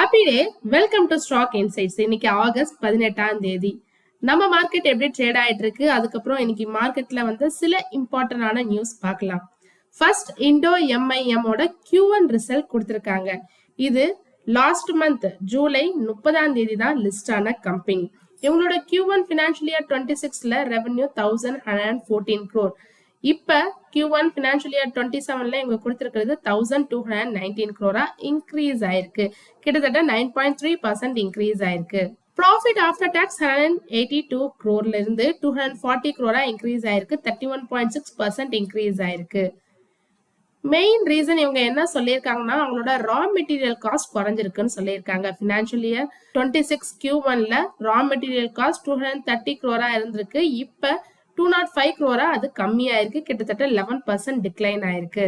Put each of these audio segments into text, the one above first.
Happy day. Welcome to stock insights. இன்னைக்கு August 18ஆம் தேதி. நம்ம மார்க்கெட் எப்படி ட்ரேட் ஆயிட்டு இருக்கு, அதுக்கப்புறம் இன்னைக்கு மார்க்கெட்ல சில இம்பார்ட்டன்டான நியூஸ் பார்க்கலாம். ஃபர்ஸ்ட், இண்டோ எம்ஐஎம் ஓட Q1 ரிசல்ட் கொடுத்திருக்காங்க. இது லாஸ்ட் மந்த் ஜூலை 30ஆம் தேதி தான் லிஸ்ட் ஆன கம்பெனி. இவங்களோட Q1 ஃபினான்ஷியல் இயர் 26ல ரெவென்யூ 1114 crore. இப்ப Q1 ஃபினான்ஷியல் இயர் 27ல இவங்க கொடுத்திருக்கிறது 1219 crore இன்க்ரீஸ் ஆயிருக்கு. கிட்டத்தட்ட 9.3% இன்க்ரீஸ் ஆயிருக்கு. ப்ராஃபிட் ஆஃப்டர் டாக்ஸ் 182 crore இருந்து 240 crore இன்க்ரீஸ் ஆயிருக்கு. 31.6% இன்க்ரீஸ் ஆயிருக்கு. மெயின் ரீசன் இவங்க என்ன சொல்லியிருக்காங்கன்னா, அவங்களோட ரா மெட்டீரியல் காஸ்ட் குறைஞ்சிருக்குன்னு சொல்லியிருக்காங்க. ஃபினான்ஷியல் இயர் 26 Q1ல ரா மெட்டீரியல் காஸ்ட் 230 crore இருந்திருக்கு. இப்ப 205 crore அது கம்மியாயிருக்கு. கிட்டத்தட்ட 11% டிக்ளைன் ஆயிருக்கு.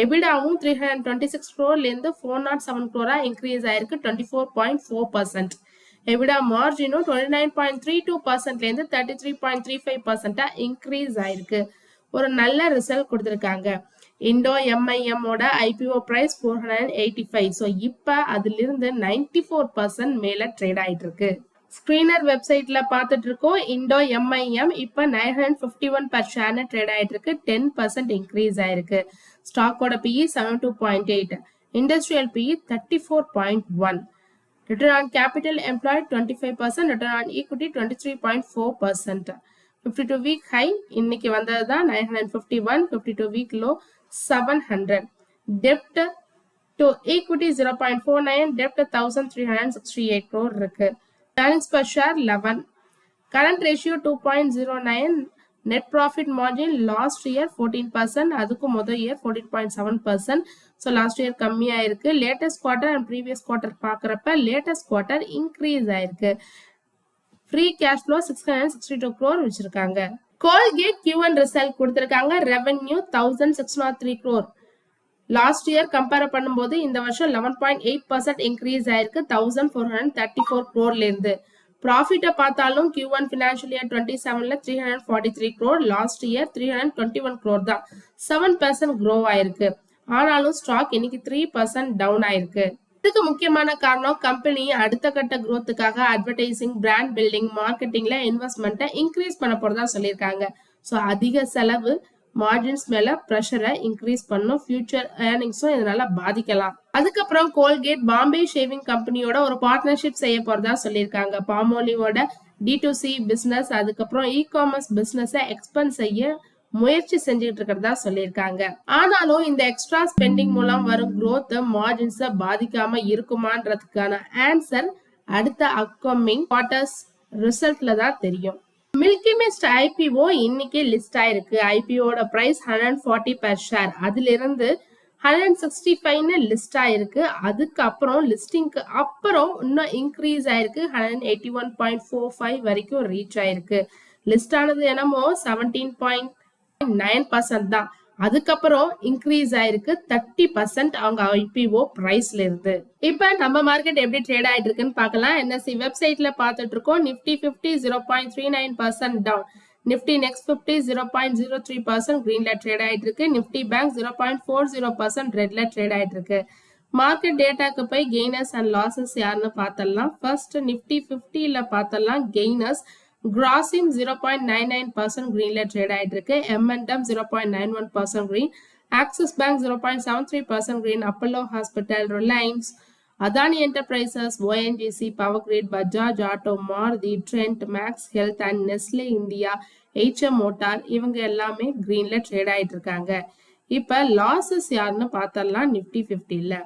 எபிடாவும் 326 crore இருந்து 407 crore இன்க்ரீஸ் ஆயிருக்கு. 24.4%. எபிடா மார்ஜினும் 29.32% இருந்து 33.35% இன்க்ரீஸ் ஆயிருக்கு. ஒரு நல்ல ரிசல்ட் கொடுத்திருக்காங்க. இண்டோ எம்ஐஎம் ஓட IPO பிரைஸ் 485. ஸோ இப்ப அதுல இருந்து 94% மேல ட்ரேட் ஆயிட்டு இருக்கு. ஸ்கிரீனர் வெப்சைட்ல பார்த்துட்டு இருக்கோம். இண்டோ எம்ஐஎம் இப்ப 951 per share ட்ரேட் ஆயிட்டு இருக்கு. 10% இன்க்ரீஸ் ஆயிருக்கு. ஸ்டாக்கோட PE 72.8, industrial PE 34.1, return on capital employed 25%, return on equity 23.4%. 52 week high இன்னைக்கு வந்ததுதான் 951, 52 week low 700. Dept to equity 0.49, dept 1368 crore இருக்கு. Earnings per share 11, current ratio 2.09, net profit margin last year 14%, அதுக்கு முதல் year 14.7%. so last year கம்மியா இருக்கு. latest quarter and previous quarter பார்க்கறப்ப latest quarter increase ஆயிருக்கு. free cash flow 662 crore வச்சிருக்காங்க. Colgate Q1 result கொடுத்திருக்காங்க. Revenue 1603 crore. Last year compare பண்ணும்போது இந்த வருஷம் 11.8% இன்க்ரீஸ் ஆயிருக்கு. 1434 crore இருந்து. ப்ராஃபிட்டை பார்த்தாலும் Q1 ஃபினான்ஷியல் இயர் 27ல 343 crore, லாஸ்ட் இயர் 321 crore தான். 7% க்ரோ ஆயிருக்கு. ஆனாலும் ஸ்டாக் இன்னைக்கு 3% டவுன் ஆயிருக்கு. இதுக்கு முக்கியமான காரணம் கம்பெனி அடுத்த கட்ட growthக்காக அட்வர்டைசிங், பிராண்ட் பில்டிங், மார்க்கெட்டிங்ல இன்வெஸ்ட்மெண்ட்டை இன்க்ரீஸ் பண்ண போறதா சொல்லியிருக்காங்க. ஸோ அதிக செலவு மார்ஜின்ஸ் மேல பிரஷரை இன்க்ரீஸ் பண்ணும். ஃபியூச்சர் ஏர்னிங்ஸும் இதனால பாதிக்கலாம். அதுக்கப்புறம் கோல்கேட் பாம்பே ஷேவிங் கம்பெனியோட ஒரு பார்ட்னர்ஷிப் செய்ய போறதா சொல்லியிருக்காங்க. பாமோலிவோட D2C பிசினஸ், அதுக்கப்புறம் இ-காமர்ஸ் பிசினஸை எக்ஸ்பேண்ட் செய்ய முயற்சி செஞ்சுட்டு இருக்கிறதா சொல்லியிருக்காங்க. ஆனாலும் இந்த எக்ஸ்ட்ரா ஸ்பெண்டிங் மூலம் வரும் growth மார்ஜின்ஸை பாதிக்காம இருக்குமான்றதுக்கான ஆன்சர் அடுத்த அப்கமிங் குவார்ட்டர்ஸ் ரிசல்ட்ல தான் தெரியும். மில்கி மிஸ்ட் IPO இன்னைக்கு லிஸ்ட் ஆயிருக்கு. IPOட பிரைஸ் 140 per share. அதுல இருந்து 165 லிஸ்ட் ஆயிருக்கு. அதுக்கப்புறம் லிஸ்டிங்க்கு அப்புறம் இன்னும் இன்க்ரீஸ் ஆயிருக்கு. 181.45 வரைக்கும் ரீச் ஆயிருக்கு. லிஸ்ட் ஆனது என்னமோ 17.9% தான். அதுக்கப்புறம் இன்க்ரீஸ் ஆயிருக்கு 30% அவங்க IPO பிரைஸ்ல இருந்து. இப்ப நம்ம மார்க்கெட் எப்படி ட்ரேட் ஆயிட்டு இருக்குன்னு பார்க்கலாம். NSE வெப்சைட்ல பார்த்துட்டு இருக்கோம். Nifty 50 0.39% down. நிப்டி நெக்ஸ்ட் 50 0.03% கிரீன்ல ட்ரேட் ஆயிட்டு இருக்கு. நிப்டி பேங்க் 0.40% ரெட்ல ட்ரேட் ஆயிட்டு இருக்கு. மார்க்கெட் டேட்டாக்கு போய் கெய்னர்ஸ் அண்ட் லாசஸ் யாருன்னு பார்த்தலாம். ஃபர்ஸ்ட் நிப்டி 50ல பார்த்தலாம். கெய்னர்ஸ் Grasim 0.99% greenல ட்ரேட் ஆயிட்டு இருக்கு. M&M 0.91% green, Axis Bank 0.73% green, Apollo Hospital, Reliance, Adani Enterprises, ONGC, Power Grid, Bajaj Auto, Maruti, Trent, Max Health and Nestle India, HM Motor இவங்க எல்லாமே greenல trade ஆயிட்டு இருக்காங்க. இப்ப லாசஸ் யாருன்னு பார்த்தலாம். Nifty 50ல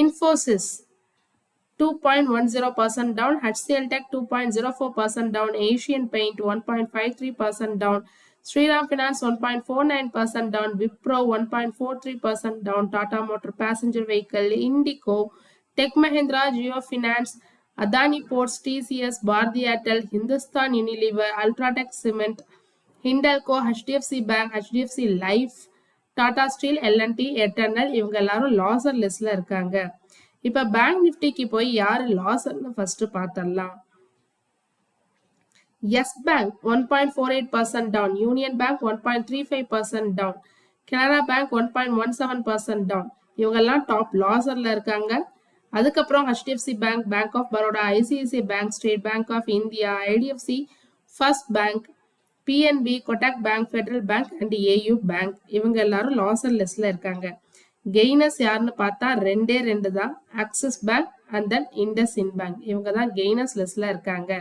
Infosys 2.10% down, HCL Tech 2.04% down, Asian Paint 1.53% down, Shriram Finance 1.49% down, Wipro 1.43% down, Tata Motor Passenger Vehicle, Indico, Tech Mahindra, Jio Finance, Adani Ports, TCS, Bharti Airtel, Hindustan Unilever, Ultratech Cement, Hindalco, HDFC Bank, HDFC Life, Tata Steel, L&T, Eternal இவங்க எல்லாரும் லாசர் லிஸ்ட்ல இருக்காங்க. இப்ப bank நிப்டிக்கு போய் யாரு லாஸ்ன்னு ஃபர்ஸ்ட் பார்த்தரலாம். Yes bank 1.48% down, union bank 1.35% down, Canara bank 1.17% down. இவங்க எல்லாம் டாப் லாசர்ல இருக்காங்க. அதுக்கப்புறம் HDFC bank, bank of Baroda, ICICI bank, state bank of India, IDFC first bank, PNB, Kotak bank, federal bank and AU bank இவங்க எல்லாரும் லாசர் லிஸ்ட்ல இருக்காங்க. கெய்னர்ஸ் யாருன்னு பார்த்தா ரெண்டு தான், Axis bank and then IndusInd bank இவங்க தான் கெய்னர்ஸ் லிஸ்ட்ல இருக்காங்க.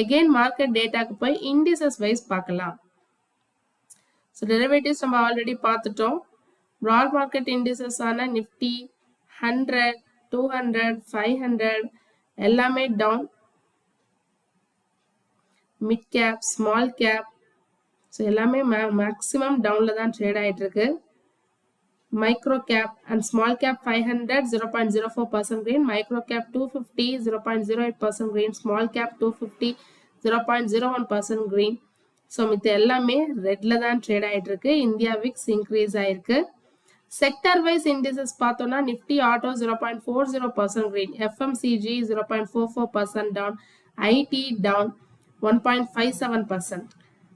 எகெயின் மார்க்கெட் டேட்டாக்கு போய் இண்டிசஸ் வைஸ் பார்க்கலாம். ஸோ டெரிவேட்டிவ்ஸ் நம்ம ஆல்ரெடி பார்த்துட்டோம். ப்ராட் மார்க்கெட் இண்டிசஸ் ஆன நிஃப்டி 100, 200, 500 எல்லாமே down. Mid cap, small cap so எல்லாமே மேக்ஸிமம் டவுன்ல தான் ட்ரேட் ஆயிட்டு இருக்கு. Micro cap and small cap 500 0.04% green, micro cap 250 0.08% green, small cap 250 0.01% green. So மித்த எல்லாமே ரெட்ல தான் ட்ரேட் ஆயிட்டு இருக்கு. இந்தியா விக்ஸ் இன்க்ரீஸ் ஆயிருக்கு. செக்டர் வைஸ் இண்டிசஸ் பார்த்தோம்னா Nifty auto 0.40% green, FMCG 0.44% down, IT down 1.57%.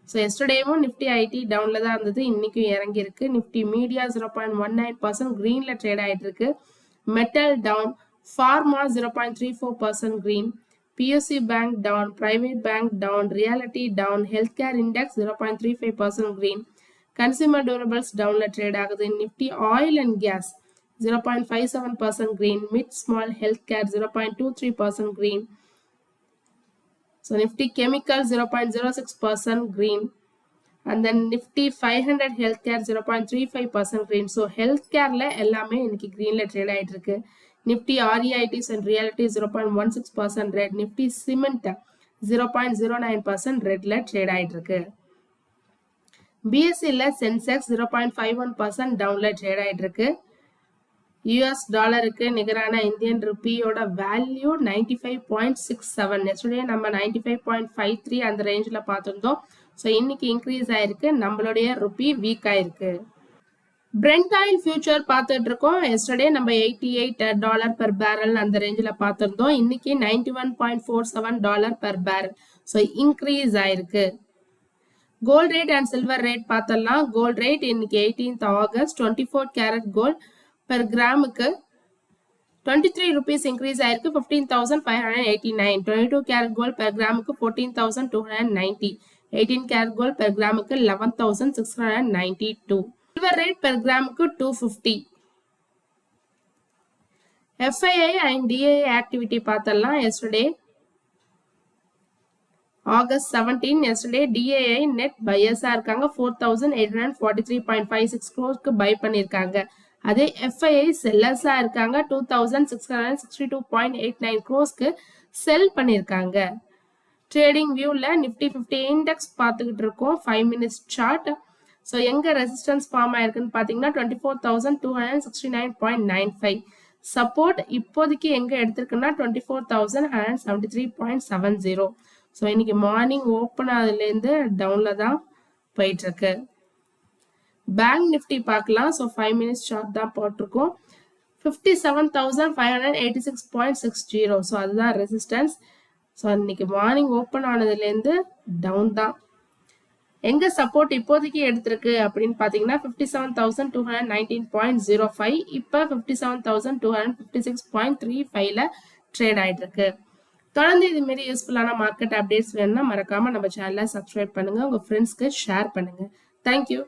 So எஸ்டர்டேவும் நிஃப்டி ஐடி டவுன்ல தான் இருந்தது, இன்னைக்கும் இறங்கி இருக்கு. நிஃப்டி மீடியா 0.19% greenல ட்ரேட் ஆயிட்டு இருக்கு. Metal down, pharma 0.34% green, PSU bank down, private bank down, reality down, health care index 0.35% green, consumer durables டவுன்ல ட்ரேட் ஆகுது. Nifty oil and gas 0.57% green, mid small health care 0.23% green. So Nifty chemical 0.06% green, and then Nifty 500 healthcare 0.35% green. So healthcare la ellame இன்னைக்கு greenல trade ஆயிட்டு இருக்கு. Nifty REITs and realty 0.16% red, Nifty cement 0.09% redல trade ஆயிட்டு இருக்கு. BSE ல Sensex 0.51% downல trade ஆயிட்டு இருக்கு. US டாலருக்கு நிகரான இந்தியன் ருப்பியோட வேல்யூ 95.67. எஸ்டர்டே நம்ம 95.53 அந்த ரேஞ்சில் பார்த்துருந்தோம். ஸோ இன்னைக்கு இன்க்ரீஸ் ஆயிருக்கு, நம்மளுடைய ருப்பி வீக் ஆயிருக்கு. பிரெண்ட் ஆயில் ஃபியூச்சர் பார்த்துட்டு இருக்கோம். எஸ்டர்டே நம்ம $88 per barrel அந்த ரேஞ்சில் பார்த்துருந்தோம். இன்னைக்கு $91.47 per barrel. ஸோ இன்க்ரீஸ் ஆயிருக்கு. Gold rate and silver rate பார்த்தலாம். கோல்ட் ரேட் இன்னைக்கு 18th August 24 carrot gold per கிராமுக்கு 23 rupees increase ஆயிருக்கு, 15,589. 22 கேரட் கோல்ட் per கிராமுக்கு 14,290. 18 கேரட் கோல்ட் per கிராமுக்கு 11,692. சில்வர் ரேட் per கிராமுக்கு 250. FII and DII ஆக்டிவிட்டி பார்த்தலாம். Yesterday August 17, yesterday DII net buyers இருக்காங்க 4,843.56 crores by பண்ணிருக்காங்க. அதே FII sellers இருக்காங்க 2,662.89 crores செல் பண்ணிருக்காங்க. ட்ரேடிங் வியூல நிஃப்டி 50 இண்டெக்ஸ் பார்த்துக்கிட்டு இருக்கோம். 5 minutes சார்ட். ஸோ எங்க ரெசிஸ்டன்ஸ் ஃபார்ம் ஆயிருக்குன்னு பார்த்தீங்கன்னா 24,269.95. சப்போர்ட் இப்போதைக்கு எங்க எடுத்திருக்குன்னா 24,173.70. ஸோ இன்னைக்கு மார்னிங் ஓப்பன் ஆகுதுலேருந்து டவுன்ல தான் போயிட்டு இருக்கு. பேங்க் நிஃப்டி பார்க்கலாம். ஸோ 5 minutes சார்ட் தான் போட்டிருக்கோம். 57,586.60. ஸோ அதுதான் ரெசிஸ்டன்ஸ். ஸோ இன்னைக்கு மார்னிங் ஓப்பன் ஆனதுலேருந்து டவுன் தான். எங்க சப்போர்ட் இப்போதைக்கு எடுத்திருக்கு அப்படின்னு பார்த்தீங்கன்னா 57,219.05. இப்போ 57,256.35ல ட்ரேட் ஆயிட்டு இருக்கு. தொடர்ந்து இது மாரி யூஸ்ஃபுல்லான மார்க்கெட் அப்டேட்ஸ் வேணும்னா மறக்காம நம்ம சேனலை சப்ஸ்கிரைப் பண்ணுங்க, உங்க ஃப்ரெண்ட்ஸ்க்கு ஷேர் பண்ணுங்க. தேங்க்யூ.